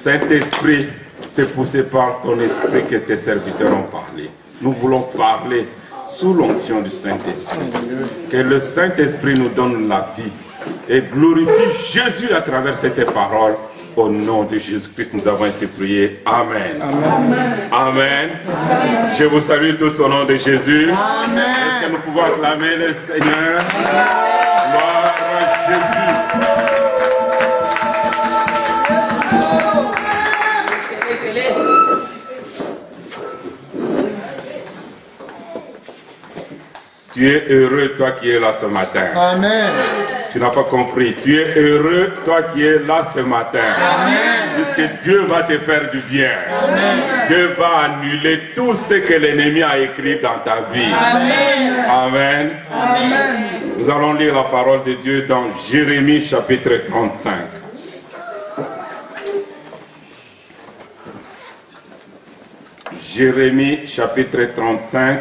Saint-Esprit, c'est poussé par ton esprit que tes serviteurs ont parlé. Nous voulons parler sous l'onction du Saint-Esprit. Que le Saint-Esprit nous donne la vie et glorifie Jésus à travers cette parole. Au nom de Jésus-Christ, nous avons été priés. Amen. Amen. Amen. Je vous salue tous au nom de Jésus. Amen. Est-ce que nous pouvons acclamer le Seigneur? Gloire à Jésus. Tu es heureux, toi qui es là ce matin. Amen. Tu n'as pas compris. Tu es heureux, toi qui es là ce matin. Amen. Puisque Dieu va te faire du bien. Amen. Dieu va annuler tout ce que l'ennemi a écrit dans ta vie. Amen. Amen. Amen. Nous allons lire la parole de Dieu dans Jérémie chapitre 35. Jérémie chapitre 35.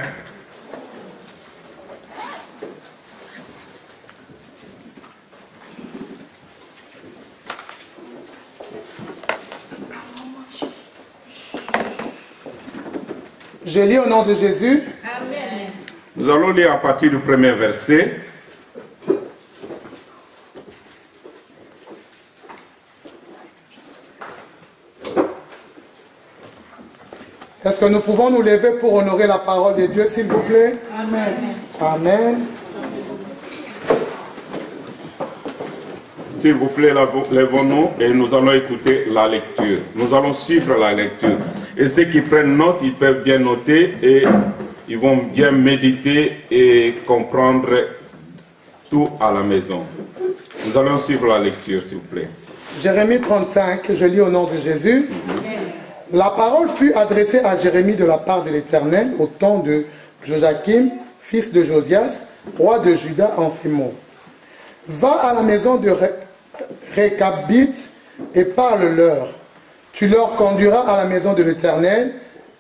Je lis au nom de Jésus. Amen. Nous allons lire à partir du premier verset. Est-ce que nous pouvons nous lever pour honorer la parole de Dieu, s'il vous plaît? Amen. Amen. S'il vous plaît, lèvons-nous et nous allons écouter la lecture. Nous allons suivre la lecture. Et ceux qui prennent note, ils peuvent bien noter et ils vont bien méditer et comprendre tout à la maison. Nous allons suivre la lecture, s'il vous plaît. Jérémie 35, je lis au nom de Jésus. La parole fut adressée à Jérémie de la part de l'Éternel au temps de Joachim, fils de Josias, roi de Juda, en ces mots. Va à la maison de Réchabite et parle-leur. Tu leur conduiras à la maison de l'Éternel,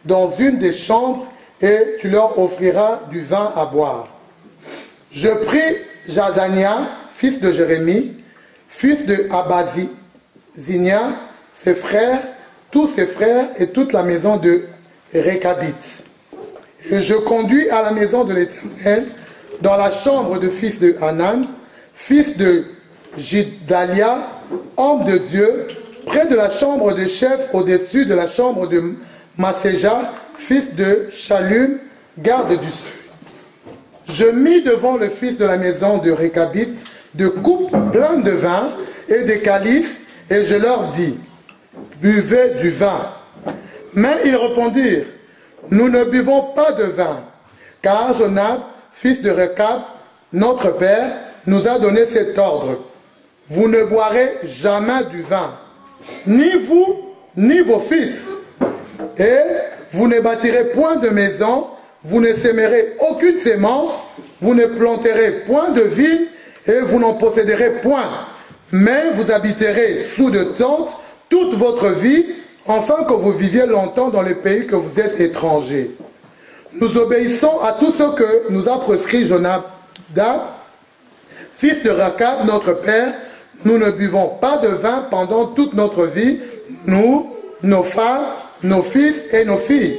dans une des chambres, et tu leur offriras du vin à boire. Je pris Jazania, fils de Jérémie, fils de Abazinia, ses frères, tous ses frères et toute la maison de Réchabite. Et je conduis à la maison de l'Éternel, dans la chambre de fils de Hanan, fils de Gidalia, homme de Dieu, près de la chambre de chef, au-dessus de la chambre de Maséja, fils de Shallum, garde du seuil. Je mis devant le fils de la maison de Réchabite de coupes pleines de vin et de calices, et je leur dis, buvez du vin. Mais ils répondirent, nous ne buvons pas de vin, car Jonab, fils de Récab, notre père, nous a donné cet ordre. Vous ne boirez jamais du vin, ni vous, ni vos fils. Et vous ne bâtirez point de maison, vous ne sèmerez aucune sémence, vous ne planterez point de vigne, et vous n'en posséderez point. Mais vous habiterez sous de tentes toute votre vie, afin que vous viviez longtemps dans le pays que vous êtes étrangers. Nous obéissons à tout ce que nous a prescrit Jonadab, fils de Récab, notre père. Nous ne buvons pas de vin pendant toute notre vie, nous, nos femmes, nos fils et nos filles.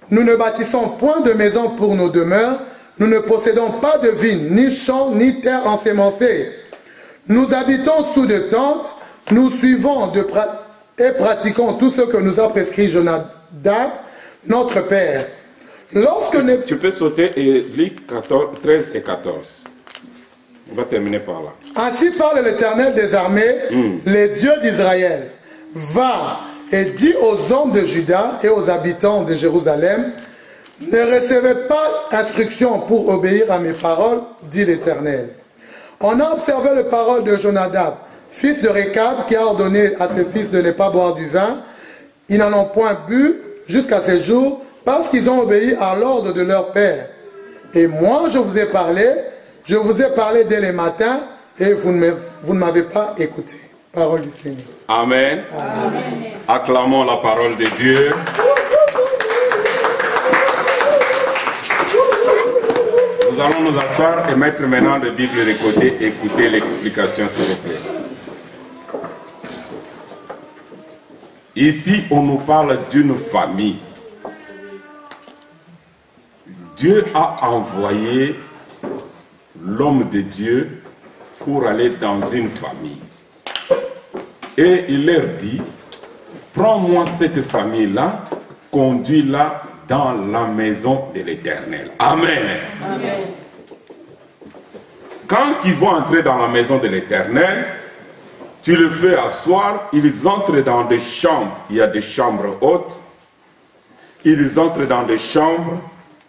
Nous ne bâtissons point de maison pour nos demeures, nous ne possédons pas de vignes, ni champs, ni terres ensémencées. Nous habitons sous de tentes, nous suivons et pratiquons tout ce que nous a prescrit Jonadab, notre père. Lorsque tu peux sauter et lire 13 et 14. On va terminer par là. Ainsi parle l'Éternel des armées, les dieux d'Israël. Va et dis aux hommes de Juda et aux habitants de Jérusalem, ne recevez pas instruction pour obéir à mes paroles, dit l'Éternel. On a observé les paroles de Jonadab, fils de Récab, qui a ordonné à ses fils de ne pas boire du vin. Ils n'en ont point bu jusqu'à ce jour, parce qu'ils ont obéi à l'ordre de leur père. Et moi, je vous ai parlé dès le matin, et vous ne m'avez pas écouté. Parole du Seigneur. Amen. Amen. Acclamons la parole de Dieu. Nous allons nous asseoir et mettre maintenant la Bible de côté et écouter l'explication, s'il vous plaît. Ici, on nous parle d'une famille. Dieu a envoyé l'homme de Dieu pour aller dans une famille. Et il leur dit, prends-moi cette famille-là, conduis-la dans la maison de l'Éternel. Amen. Amen. Quand ils vont entrer dans la maison de l'Éternel, tu le fais asseoir, ils entrent dans des chambres, il y a des chambres hautes, ils entrent dans des chambres,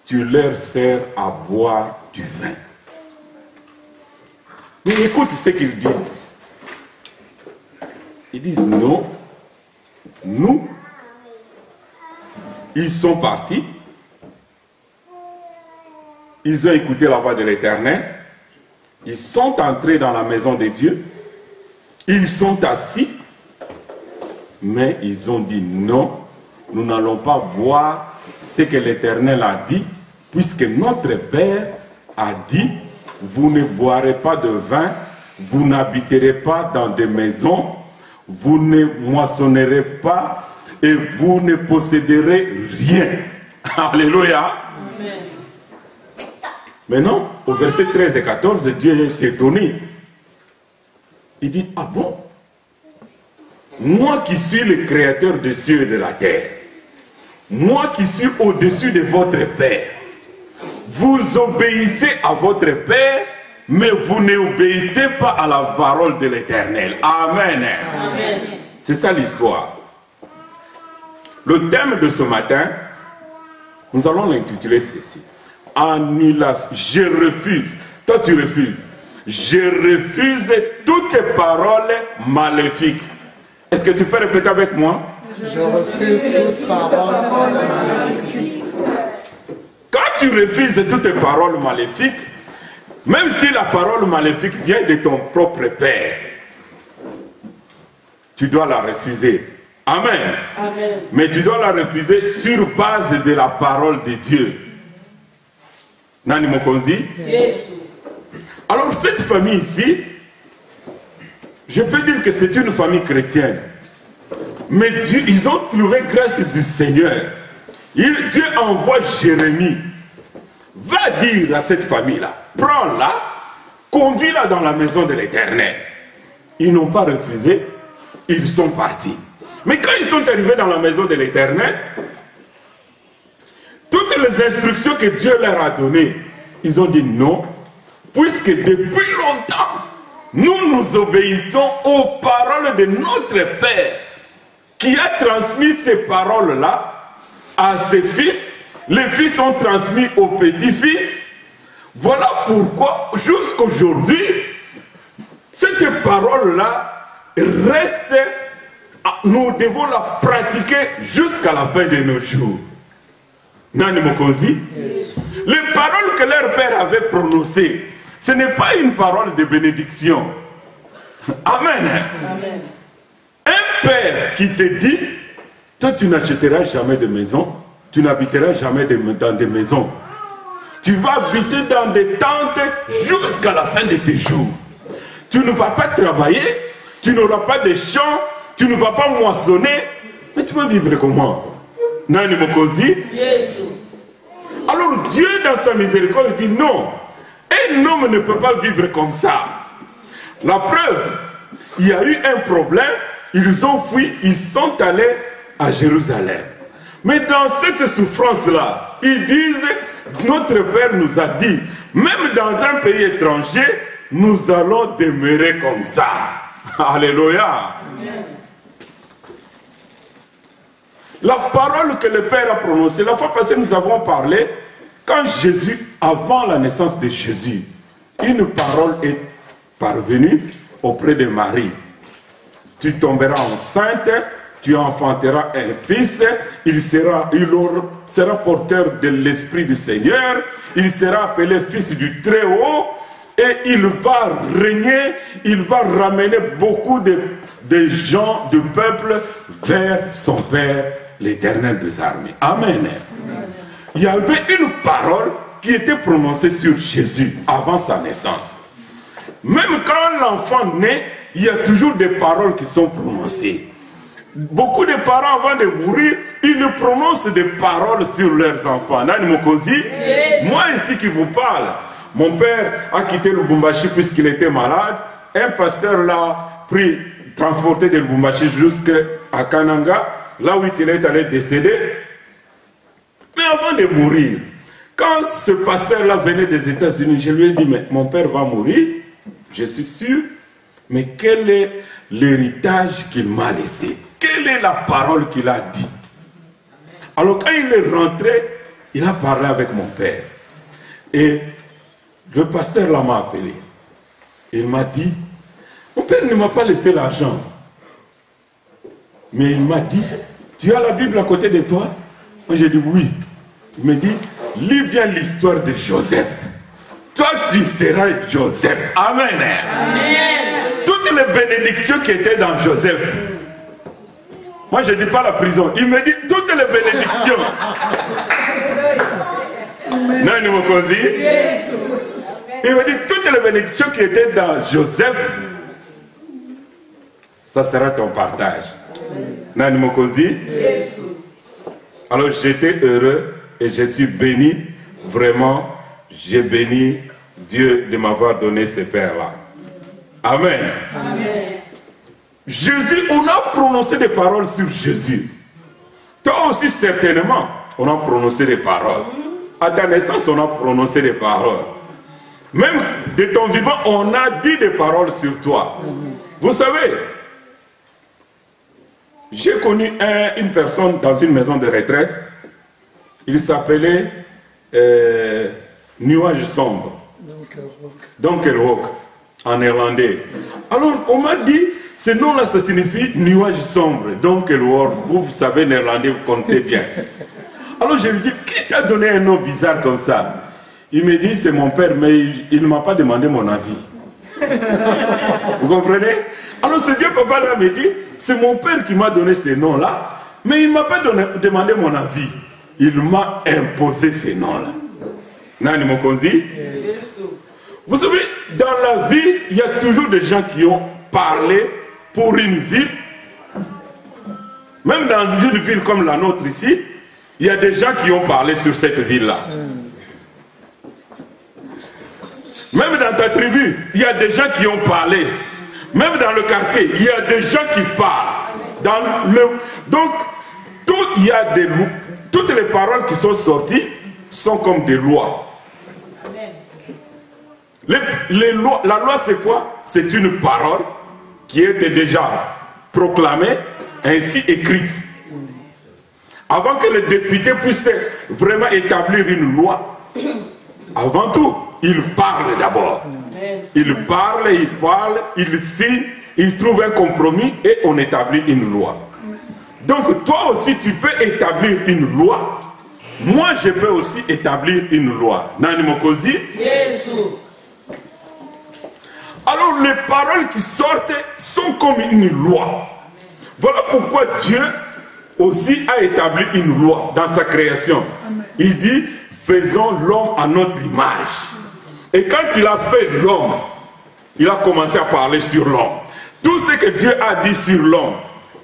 tu leur sers à boire du vin. Mais écoute ce qu'ils disent. Ils disent non, nous, ils sont partis, ils ont écouté la voix de l'Éternel, ils sont entrés dans la maison de Dieu, ils sont assis, mais ils ont dit non, nous n'allons pas boire ce que l'Éternel a dit, puisque notre Père a dit, vous ne boirez pas de vin, vous n'habiterez pas dans des maisons, vous ne moissonnerez pas et vous ne posséderez rien. Alléluia. Amen. Maintenant, au verset 13 et 14, Dieu est étonné. Il dit, ah bon? Moi qui suis le créateur des cieux et de la terre, moi qui suis au-dessus de votre Père, vous obéissez à votre Père, mais vous n'obéissez pas à la parole de l'Éternel. Amen. Amen. C'est ça l'histoire. Le thème de ce matin, nous allons l'intituler ceci. Annulation. Je refuse. Toi tu refuses. Je refuse toutes paroles maléfiques. Est-ce que tu peux répéter avec moi? Je refuse toute parole maléfique. Quand tu refuses toutes paroles maléfiques, même si la parole maléfique vient de ton propre Père, tu dois la refuser. Amen. Amen. Mais tu dois la refuser sur base de la parole de Dieu. Nani Mokonzi? Yes. Alors cette famille ici, je peux dire que c'est une famille chrétienne. Mais Dieu, ils ont trouvé grâce du Seigneur. Dieu envoie Jérémie. Va dire à cette famille-là, prends-la, conduis-la dans la maison de l'Éternel. Ils n'ont pas refusé, ils sont partis. Mais quand ils sont arrivés dans la maison de l'Éternel, toutes les instructions que Dieu leur a données, ils ont dit non, puisque depuis longtemps, nous obéissons aux paroles de notre Père, qui a transmis ces paroles-là à ses fils. Les fils ont transmis aux petits-fils. Voilà pourquoi, jusqu'aujourd'hui, cette parole-là reste, nous devons la pratiquer jusqu'à la fin de nos jours. Nani Mokonzi? Les paroles que leur père avait prononcées, ce n'est pas une parole de bénédiction. Amen. Amen. Un père qui te dit, toi tu n'achèteras jamais de maison, tu n'habiteras jamais dans des maisons. Tu vas habiter dans des tentes jusqu'à la fin de tes jours. Tu ne vas pas travailler, tu n'auras pas de champs, tu ne vas pas moissonner, mais tu vas vivre comment? Nani Mokonzi? Yes. Alors Dieu dans sa miséricorde dit non, un homme ne peut pas vivre comme ça. La preuve, il y a eu un problème, ils ont fui, ils sont allés à Jérusalem. Mais dans cette souffrance-là, ils disent, notre Père nous a dit, même dans un pays étranger, nous allons demeurer comme ça. Alléluia. Amen. La parole que le Père a prononcée, la fois passée nous avons parlé, quand Jésus, avant la naissance de Jésus, une parole est parvenue auprès de Marie. Tu tomberas enceinte, tu enfanteras un fils, il sera porteur de l'Esprit du Seigneur, il sera appelé fils du Très-Haut, et il va régner, il va ramener beaucoup de gens, de peuple, vers son Père, l'Éternel des armées. Amen. Il y avait une parole qui était prononcée sur Jésus avant sa naissance. Même quand l'enfant naît, il y a toujours des paroles qui sont prononcées. beaucoup de parents avant de mourir, ils prononcent des paroles sur leurs enfants. Nani Mokonzi, moi ici qui vous parle, mon père a quitté Lubumbashi puisqu'il était malade. Un pasteur l'a pris, transporté de Lubumbashi jusqu'à Kananga, là où il est allé décéder. Mais avant de mourir, quand ce pasteur-là venait des États-Unis, je lui ai dit, mais mon père va mourir, je suis sûr, mais quel est l'héritage qu'il m'a laissé? Quelle est la parole qu'il a dit? Alors quand il est rentré, il a parlé avec mon père. Et le pasteur là m'a appelé. Il m'a dit, mon père ne m'a pas laissé l'argent. Mais il m'a dit, tu as la Bible à côté de toi? Moi j'ai dit oui. Il me dit, lis bien l'histoire de Joseph. Toi tu seras Joseph. Amen. Amen. Toutes les bénédictions qui étaient dans Joseph. Moi je ne dis pas la prison. Il me dit toutes les bénédictions. Non, Mokonzi. Il me dit toutes les bénédictions qui étaient dans Joseph. Ça sera ton partage. Nani Mokonzi. Alors j'étais heureux et je suis béni. Vraiment, j'ai béni Dieu de m'avoir donné ce père-là. Amen. Amen. Jésus, on a prononcé des paroles sur Jésus. Toi aussi certainement, on a prononcé des paroles. À ta naissance, on a prononcé des paroles. Même de ton vivant, on a dit des paroles sur toi. Vous savez, j'ai connu une personne dans une maison de retraite. Il s'appelait Nuage sombre. Donkerhoek, en néerlandais. Alors, on m'a dit, ce nom-là, ça signifie nuage sombre. Donkerhoek, vous savez néerlandais, vous comptez bien. Alors, je lui dis, qui t'a donné un nom bizarre comme ça? Il me dit, c'est mon père, mais il ne m'a pas demandé mon avis. Vous comprenez? Alors ce vieux papa-là me dit, c'est mon père qui m'a donné ces noms-là, mais il ne m'a pas demandé mon avis. Il m'a imposé ces noms-là. Nani Mokonzi? Vous savez, dans la vie, il y a toujours des gens qui ont parlé pour une ville. Même dans une ville comme la nôtre ici, il y a des gens qui ont parlé sur cette ville-là. Même dans ta tribu, il y a des gens qui ont parlé. Même dans le quartier, il y a des gens qui parlent. Donc, toutes les paroles qui sont sorties sont comme des lois. La loi, c'est quoi? C'est une parole qui était déjà proclamée, ainsi écrite. Avant que les députés puissent vraiment établir une loi, avant tout, ils parlent d'abord. Ils parlent, ils signent, ils trouvent un compromis et on établit une loi. Donc toi aussi tu peux établir une loi. Moi je peux aussi établir une loi. Nani Mokonzi? Alors les paroles qui sortent sont comme une loi. Voilà pourquoi Dieu aussi a établi une loi dans sa création. Il dit, faisons l'homme à notre image. Et quand il a fait l'homme, il a commencé à parler sur l'homme. Tout ce que Dieu a dit sur l'homme,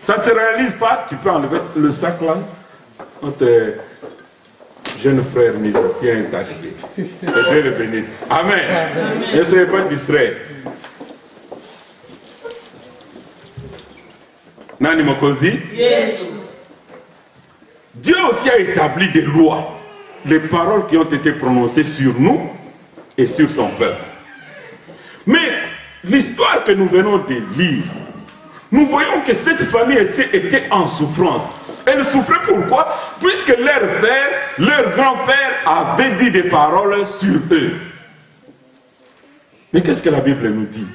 ça ne se réalise pas. Tu peux enlever le sac là. Notre jeune frère musicien est arrivé. Que Dieu le bénisse. Amen. Amen. Ne soyez pas distraits. Nani Mokonzi? Dieu aussi a établi des lois. Les paroles qui ont été prononcées sur nous et sur son peuple. Mais l'histoire que nous venons de lire, nous voyons que cette famille était en souffrance. Elle souffrait pourquoi? Puisque leur père, leur grand-père avait dit des paroles sur eux. Mais qu'est-ce que la Bible nous dit?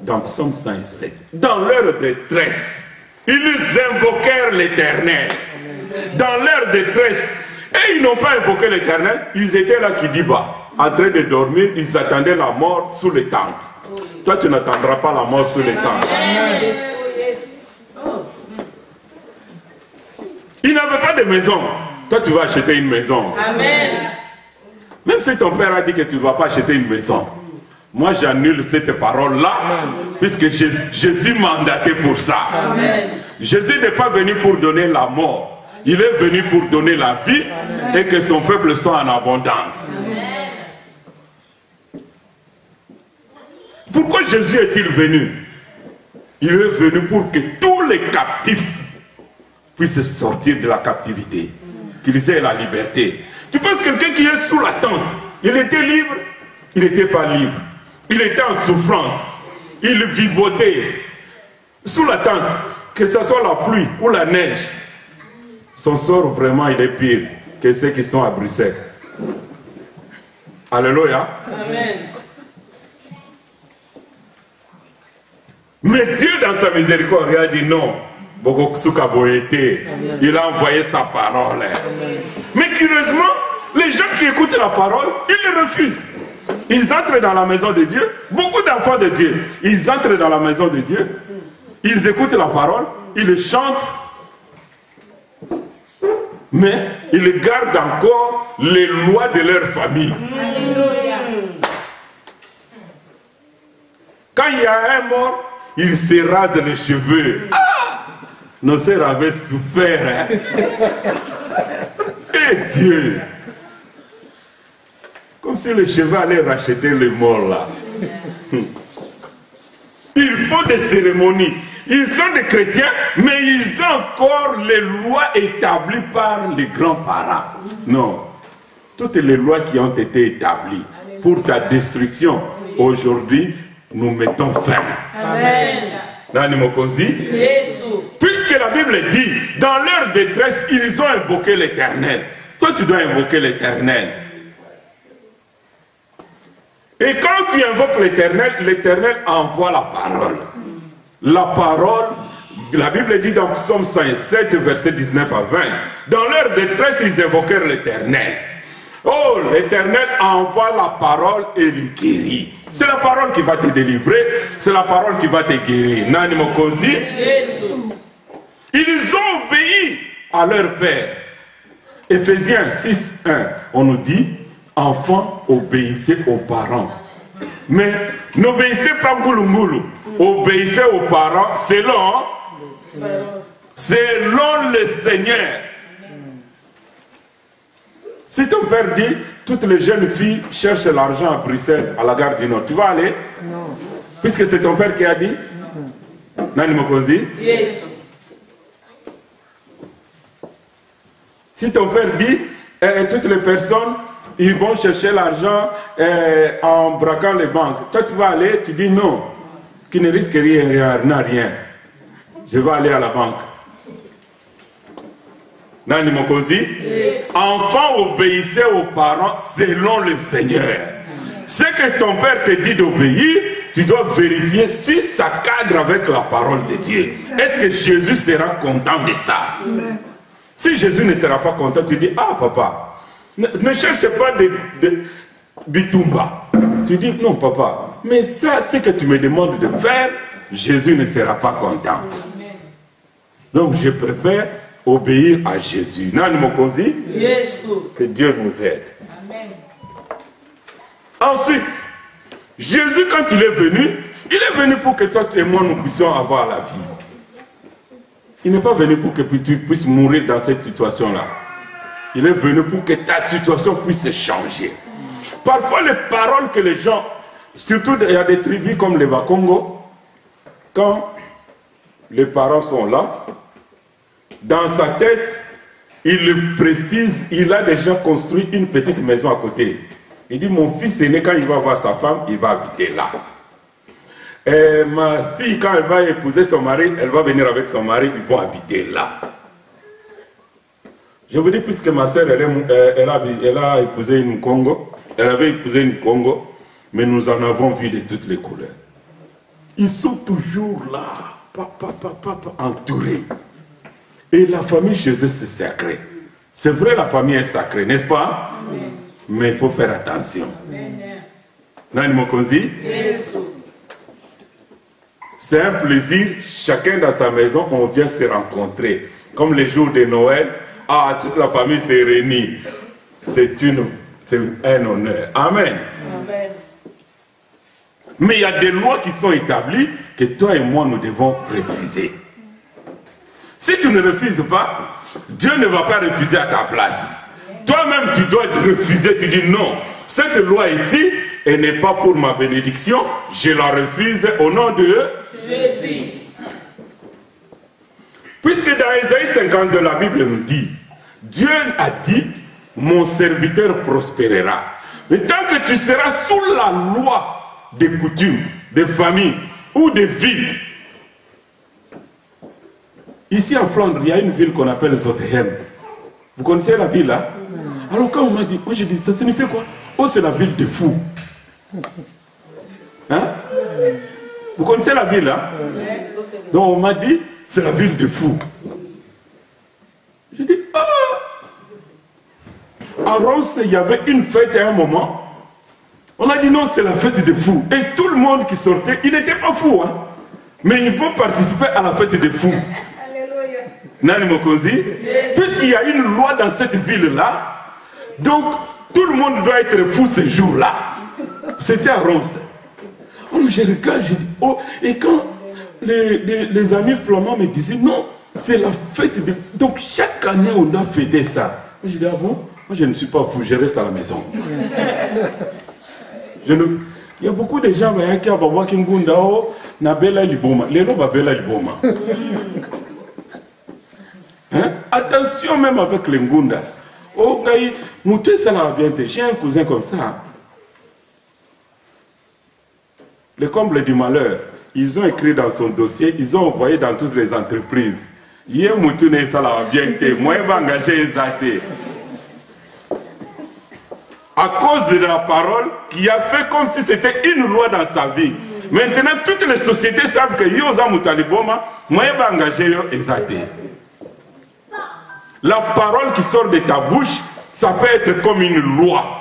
Dans Psaume 107, dans leur détresse, ils invoquèrent l'Éternel. Dans leur détresse, et ils n'ont pas invoqué l'Éternel, ils étaient là qui dit bas, en train de dormir, ils attendaient la mort sous les tentes. Toi, tu n'attendras pas la mort sous les tentes. Ils n'avaient pas de maison. Toi, tu vas acheter une maison. Amen. Même si ton père a dit que tu ne vas pas acheter une maison, moi j'annule cette parole-là, puisque Jésus m'a mandaté pour ça. Amen. Jésus n'est pas venu pour donner la mort. Il est venu pour donner la vie et que son peuple soit en abondance. Pourquoi Jésus est-il venu? Il est venu pour que tous les captifs puissent sortir de la captivité, qu'ils aient la liberté. Tu penses que quelqu'un qui est sous la tente, il était libre? Il n'était pas libre. Il était en souffrance. Il vivotait sous la tente, que ce soit la pluie ou la neige. Son sort vraiment il est pire que ceux qui sont à Bruxelles. Alléluia. Amen. Mais Dieu dans sa miséricorde il a dit non. Il a envoyé sa parole. Mais curieusement, les gens qui écoutent la parole, ils le refusent. Ils entrent dans la maison de Dieu. Beaucoup d'enfants de Dieu, ils entrent dans la maison de Dieu. Ils écoutent la parole, ils chantent. Mais ils gardent encore les lois de leur famille. Quand il y a un mort, il se rase les cheveux. Ah! Nos sœurs avaient souffert. Hein? Et Dieu! Comme si les cheveux allaient racheter les morts là. Ils font des cérémonies. Ils sont des chrétiens, mais ils ont encore les lois établies par les grands-parents. Non. Toutes les lois qui ont été établies pour ta destruction, aujourd'hui, nous mettons fin. Amen. Puisque la Bible dit, dans leur détresse, ils ont invoqué l'Éternel. Toi, tu dois invoquer l'Éternel. Et quand tu invoques l'Éternel, l'Éternel envoie la parole. La parole, la Bible dit dans Psaume 107, verset 19 à 20, dans leur détresse, ils invoquèrent l'Éternel. Oh, l'Éternel envoie la parole et les guérit. C'est la parole qui va te délivrer, c'est la parole qui va te guérir. Nani Mokosi. Ils ont obéi à leur père. Éphésiens 6, 1, on nous dit, enfants, obéissez aux parents. Mais n'obéissez pas Ngoulou, obéissez aux parents selon le Seigneur. Si ton père dit, toutes les jeunes filles cherchent l'argent à Bruxelles, à la gare du Nord, tu vas aller? Non. Puisque c'est ton père qui a dit? Nani Mokosi? Yes. Si ton père dit, toutes les personnes, ils vont chercher l'argent en braquant les banques. Toi, tu vas aller, tu dis non, qui ne risque rien, rien. Je vais aller à la banque. Nani Mokosi? Yes. Enfants, obéissez aux parents selon le Seigneur. Ce que ton père te dit d'obéir, tu dois vérifier si ça cadre avec la parole de Dieu. Est-ce que Jésus sera content de ça? Amen. Si Jésus ne sera pas content, tu dis, ah papa, ne cherche pas de bitumba. Tu dis, non papa, mais ça, ce que tu me demandes de faire, Jésus ne sera pas content. Donc je préfère obéir à Jésus. Nani Mokosi? Yes. Que Dieu nous aide. Amen. Ensuite, Jésus, quand il est venu pour que toi et moi nous puissions avoir la vie. Il n'est pas venu pour que tu puisses mourir dans cette situation-là. Il est venu pour que ta situation puisse changer. Parfois, les paroles que les gens, surtout il y a des tribus comme les Bakongo, quand les parents sont là, dans sa tête, il précise, il a déjà construit une petite maison à côté. Il dit, mon fils aîné, quand il va voir sa femme, il va habiter là. Et ma fille, quand elle va épouser son mari, elle va venir avec son mari, ils vont habiter là. Je vous dis, puisque ma soeur, elle a épousé une Congo, elle avait épousé une Congo, mais nous en avons vu de toutes les couleurs. Ils sont toujours là, entourés. Et la famille chez eux, c'est sacré. C'est vrai, la famille est sacrée, n'est-ce pas? Amen. Mais il faut faire attention. Nani Mokonzi? C'est un plaisir, chacun dans sa maison, on vient se rencontrer. Comme les jours de Noël, toute la famille s'est réunie. C'est un honneur. Amen. Amen. Mais il y a des lois qui sont établies que toi et moi, nous devons refuser. Si tu ne refuses pas, Dieu ne va pas refuser à ta place. Toi-même, tu dois refuser. Tu dis non, cette loi ici, elle n'est pas pour ma bénédiction. Je la refuse au nom de Jésus. Puisque dans Ésaïe 52, la Bible nous dit, Dieu a dit, mon serviteur prospérera. Mais tant que tu seras sous la loi des coutumes, des familles ou des villes. Ici en Flandre, il y a une ville qu'on appelle Zottegem. Vous connaissez la ville là? Alors quand on m'a dit, moi je dis, ça signifie quoi? Oh, c'est la ville de fous. Hein? Vous connaissez la ville là? Donc on m'a dit, c'est la ville de fous. J'ai dit, ah! À Reims, il y avait une fête à un moment. On a dit non, c'est la fête des fous. Et tout le monde qui sortait, il n'était pas fou. Hein? Mais il faut participer à la fête des fous. Nani Mokonzi? Puisqu'il y a une loi dans cette ville-là, donc tout le monde doit être fou ce jour-là. C'était à Reims. Alors je regarde, je dis, oh, et quand les amis flamands me disaient, non, c'est la fête de... Donc chaque année, on doit fêter ça. Je dis, ah bon? Moi, je ne suis pas fou, je reste à la maison. Il y a beaucoup de gens qui ont dit, Nabela Liboma. Les gens Nabela Liboma. Attention même avec les Ngunda. Oh, ça va bien. J'ai un cousin comme ça. Le comble du malheur, ils ont écrit dans son dossier, ils ont envoyé dans toutes les entreprises. Hier, Moutouné, ça va bien. Moi, je vais engager Zate. À cause de la parole qui a fait comme si c'était une loi dans sa vie. Maintenant, toutes les sociétés savent que Yoza Moutaliboma, moi, je vais engager Zate. La parole qui sort de ta bouche, ça peut être comme une loi.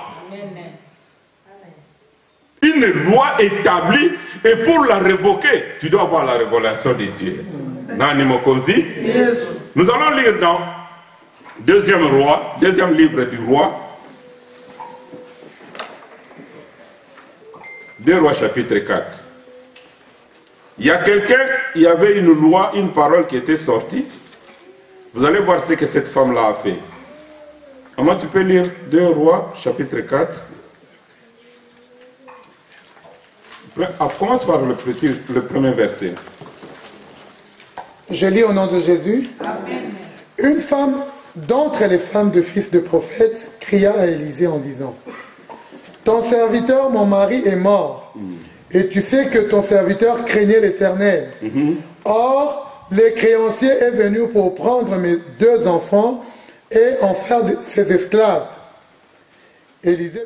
Une loi établie, et pour la révoquer, tu dois avoir la révélation de Dieu. Nani Mokonzi? Nous allons lire dans deuxième livre du roi, 2 Rois chapitre 4. Il y a il y avait une loi, une parole qui était sortie. Vous allez voir ce que cette femme-là a fait. Comment tu peux lire 2 Rois, chapitre 4. Commence par le premier verset. Je lis au nom de Jésus. Amen. Une femme d'entre les femmes de fils de prophètes cria à Élisée en disant, ton serviteur, mon mari, est mort. Et tu sais que ton serviteur craignait l'Éternel. Or, le créancier est venu pour prendre mes 2 enfants et en faire ses esclaves. Élisée